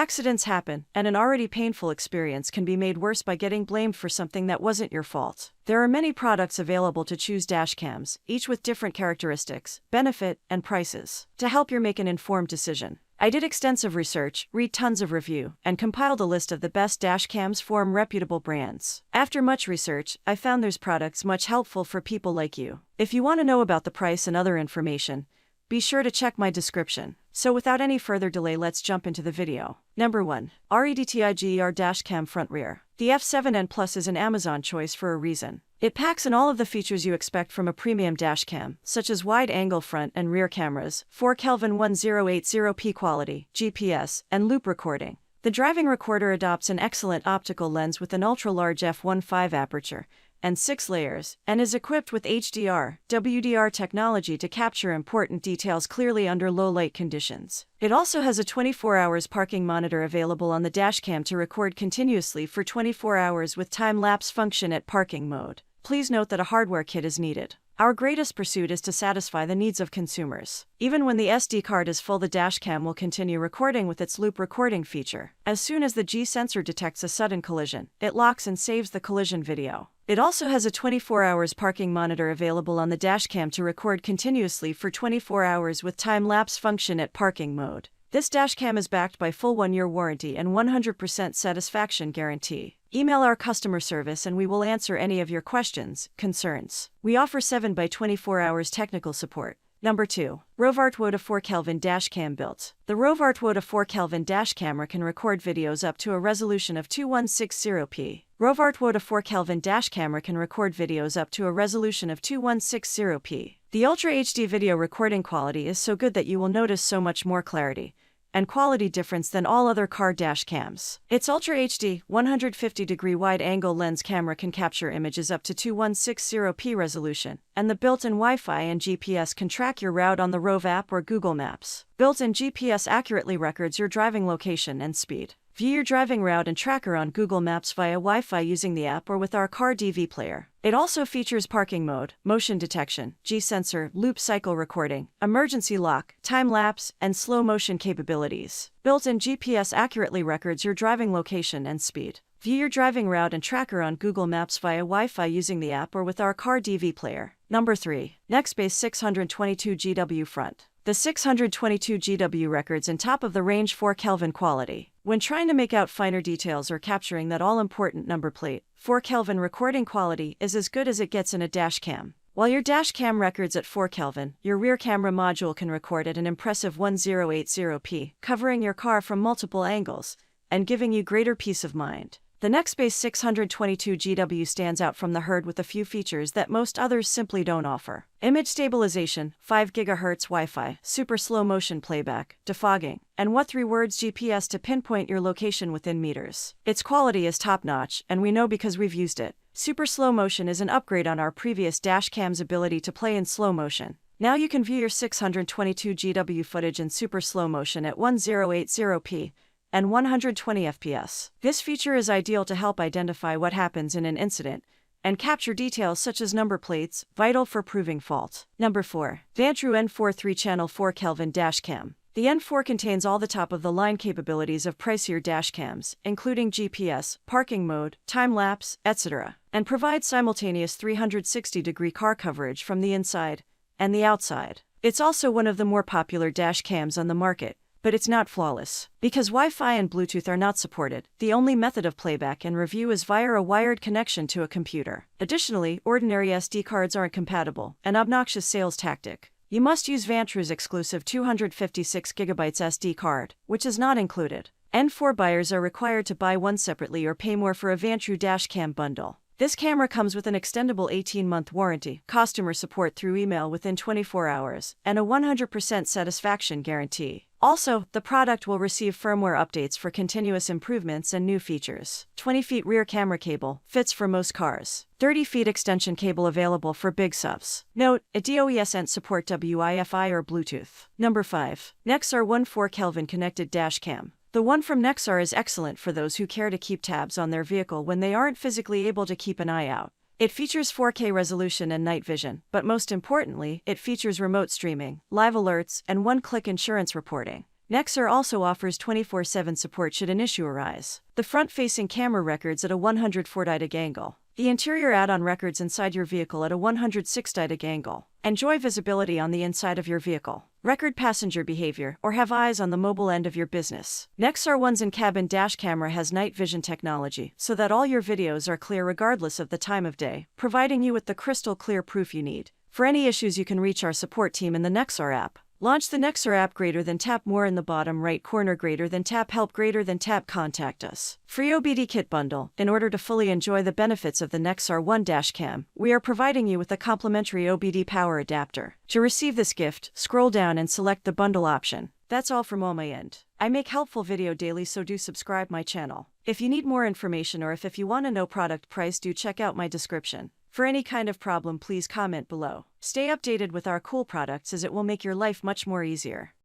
Accidents happen, and an already painful experience can be made worse by getting blamed for something that wasn't your fault. There are many products available to choose dashcams, each with different characteristics, benefit, and prices, to help you make an informed decision. I did extensive research, read tons of review, and compiled a list of the best dashcams from reputable brands. After much research, I found those products much helpful for people like you. If you want to know about the price and other information, be sure to check my description. So without any further delay, let's jump into the video. Number 1. REDTIGER Dashcam Front Rear. The F7N Plus is an Amazon choice for a reason. It packs in all of the features you expect from a premium dashcam, such as wide-angle front and rear cameras, 4Kelvin 1080p quality, GPS, and loop recording. The driving recorder adopts an excellent optical lens with an ultra-large f1.5 aperture and 6 layers, and is equipped with HDR, WDR technology to capture important details clearly under low-light conditions. It also has a 24-hour parking monitor available on the dashcam to record continuously for 24 hours with time-lapse function at parking mode. Please note that a hardware kit is needed. Our greatest pursuit is to satisfy the needs of consumers. Even when the SD card is full, the dashcam will continue recording with its loop recording feature. As soon as the G sensor detects a sudden collision, it locks and saves the collision video. It also has a 24-hour parking monitor available on the dashcam to record continuously for 24 hours with time-lapse function at parking mode. This dashcam is backed by full 1-year warranty and 100% satisfaction guarantee. Email our customer service and we will answer any of your questions, concerns. We offer 7x24 hours technical support. Number 2. Rovart WOTA 4Kelvin Dashcam Built. The Rovart WOTA 4Kelvin dash camera can record videos up to a resolution of 2160p. Rovart WOTA 4Kelvin dash camera can record videos up to a resolution of 2160p. The Ultra HD video recording quality is so good that you will notice so much more clarity and quality difference than all other car dash cams. Its Ultra HD 150-degree wide-angle lens camera can capture images up to 2160p resolution, and the built-in Wi-Fi and GPS can track your route on the Rove app or Google Maps. Built-in GPS accurately records your driving location and speed. View your driving route and tracker on Google Maps via Wi-Fi using the app or with our car DV player. It also features parking mode, motion detection, G-sensor, loop cycle recording, emergency lock, time-lapse, and slow motion capabilities. Built-in GPS accurately records your driving location and speed. View your driving route and tracker on Google Maps via Wi-Fi using the app or with our car DV player. Number 3. Nextbase 622GW Front. The 622GW records in top-of-the-range 4Kelvin quality. When trying to make out finer details or capturing that all-important number plate, 4Kelvin recording quality is as good as it gets in a dashcam. While your dashcam records at 4Kelvin, your rear camera module can record at an impressive 1080p, covering your car from multiple angles and giving you greater peace of mind. The Nextbase 622GW stands out from the herd with a few features that most others simply don't offer. Image stabilization, 5 GHz Wi-Fi, super slow motion playback, defogging, and what 3 words GPS to pinpoint your location within meters. Its quality is top-notch, and we know because we've used it. Super slow motion is an upgrade on our previous dashcam's ability to play in slow motion. Now you can view your 622GW footage in super slow motion at 1080p. And 120 FPS. This feature is ideal to help identify what happens in an incident and capture details such as number plates, vital for proving fault. Number 4. Vantrue N4 3-channel 4Kelvin Dashcam. The N4 contains all the top-of-the-line capabilities of pricier dashcams, including GPS, parking mode, time-lapse, etc., and provides simultaneous 360-degree car coverage from the inside and the outside. It's also one of the more popular dashcams on the market, but it's not flawless. Because Wi-Fi and Bluetooth are not supported, the only method of playback and review is via a wired connection to a computer. Additionally, ordinary SD cards aren't compatible, an obnoxious sales tactic. You must use Vantrue's exclusive 256GB SD card, which is not included. N4 buyers are required to buy one separately or pay more for a Vantrue dashcam bundle. This camera comes with an extendable 18-month warranty, customer support through email within 24 hours, and a 100% satisfaction guarantee. Also, the product will receive firmware updates for continuous improvements and new features. 20 feet rear camera cable, fits for most cars. 30 feet extension cable available for big SUVs. Note, it doesn't support Wi-Fi or Bluetooth. Number 5. Nexar 4Kelvin Connected Dashcam. The one from Nexar is excellent for those who care to keep tabs on their vehicle when they aren't physically able to keep an eye out. It features 4K resolution and night vision, but most importantly, it features remote streaming, live alerts, and one-click insurance reporting. Nexar also offers 24/7 support should an issue arise. The front-facing camera records at a 104° angle. The interior add-on records inside your vehicle at a 106° angle. Enjoy visibility on the inside of your vehicle. Record passenger behavior, or have eyes on the mobile end of your business. Nexar One's in-cabin dash camera has night vision technology, so that all your videos are clear regardless of the time of day, providing you with the crystal clear proof you need. For any issues, you can reach our support team in the Nexar app. Launch the Nexar app, tap more in the bottom right corner, tap help, tap contact us. Free OBD kit bundle. In order to fully enjoy the benefits of the Nexar One dashcam, we are providing you with a complimentary OBD power adapter. To receive this gift, scroll down and select the bundle option. That's all from my end. I make helpful video daily, so do subscribe my channel. If you need more information or if you want to know product price, do check out my description. For any kind of problem, please comment below. Stay updated with our cool products, as it will make your life much more easier.